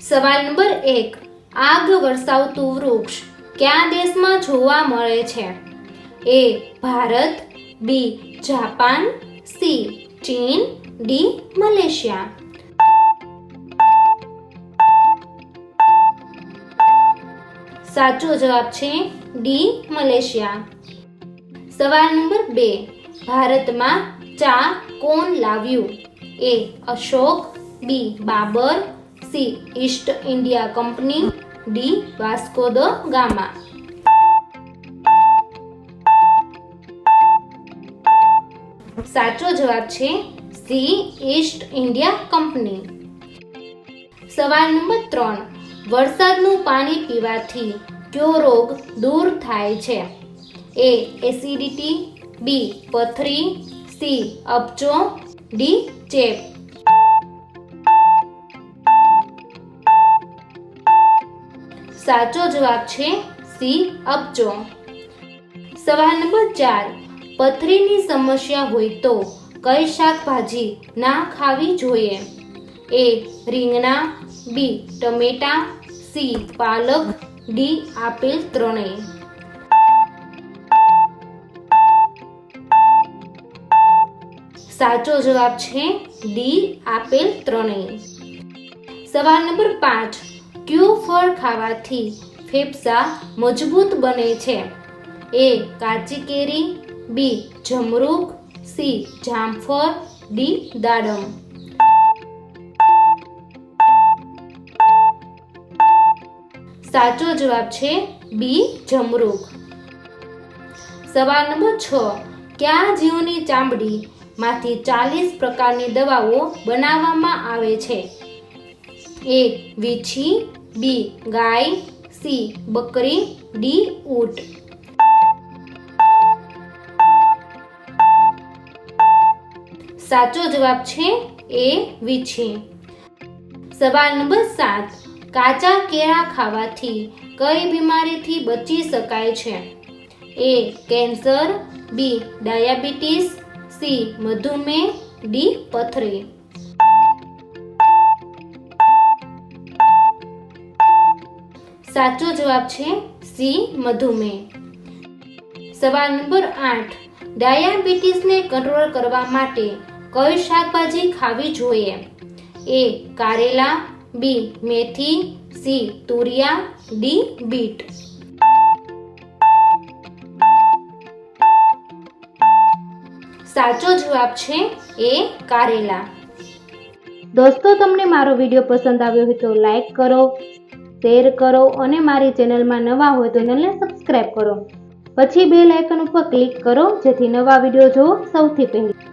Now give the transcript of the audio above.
સવાલ નંબર 1. આગ વરસાવતું વૃક્ષ કયા દેશમાં જોવા મળે છે? A. Bharat, B. Japan, C. ચીન, ડી. મલેશિયા. સાચો જવાબ છે ડી. મલેશિયા. સવાલ નંબર 2. ભારતમાં ચા કોણ લાવ્યું? A. Ashok, B. Babur, C. East India Company, D. Vasco da Gama. સાચો જવાબ છે સી. East India Company. સવાલ નંબર 3. વરસાદનું પાણી પીવાથી કયો રોગ દૂર થાય છે? એ. Acidity, B. પથરી, સી. અપચો, ડી. ચેપ. સાચો જવાબ છે સી. અપચો. સવાલ નંબર 4. પથરીની સમસ્યા હોય તો કઈ શાકભાજી ના ખાવી જોઈએ? એ. રીંગણા, બી. ટમેટા, સી. પાલક, ડી. આપેલ ત્રણેય. સાચો જવાબ છે ડી. આપેલ ત્રણેય. સવાલ નંબર 5. કયું ફળ ખાવાથી ફેફસા મજબૂત બને છે? એ. કાચી કેરી, બી. જમરૂખ, સી. જામફળ, ડી. દાડમ. સાચો જવાબ છે બી. જમરૂખ. સવાલ નંબર 6. કયા જીવની ચામડી માંથી 40 પ્રકારની દવાઓ બનાવવામાં આવે છે? એ. વીછી, બી. ગાય, સી. બકરી, ડી. ઊંટ. સાચો જવાબ છે એ. વીછી. સવાલ નંબર 7. કાચા કેળા ખાવાથી કઈ બીમારીથી બચી શકાય છે? A. Cancer, B. Diabetes, C. મધુમેહ, ડી. પથરી. સાચો જવાબ છે સી. મધુમેહ. સવાલ નંબર 8. ડાયાબિટીસને કંટ્રોલ કરવા માટે કઈ શાકભાજી ખાવી જોઈએ? એ. કારેલા, બી. મેથી, સી. તુરિયા, ડી. બીટ. સાચો જવાબ છે એ. કારેલા. દોસ્તો, તમને મારો વિડીયો પસંદ આવ્યો હોય તો લાઈક કરો, શેર કરો અને મારી ચેનલમાં નવા હોય તો ચેનલને સબસ્ક્રાઇબ કરો. પછી બેલ આઇકન ઉપર ક્લિક કરો જેથી નવા વિડીયો જોવો સૌથી પહેલા.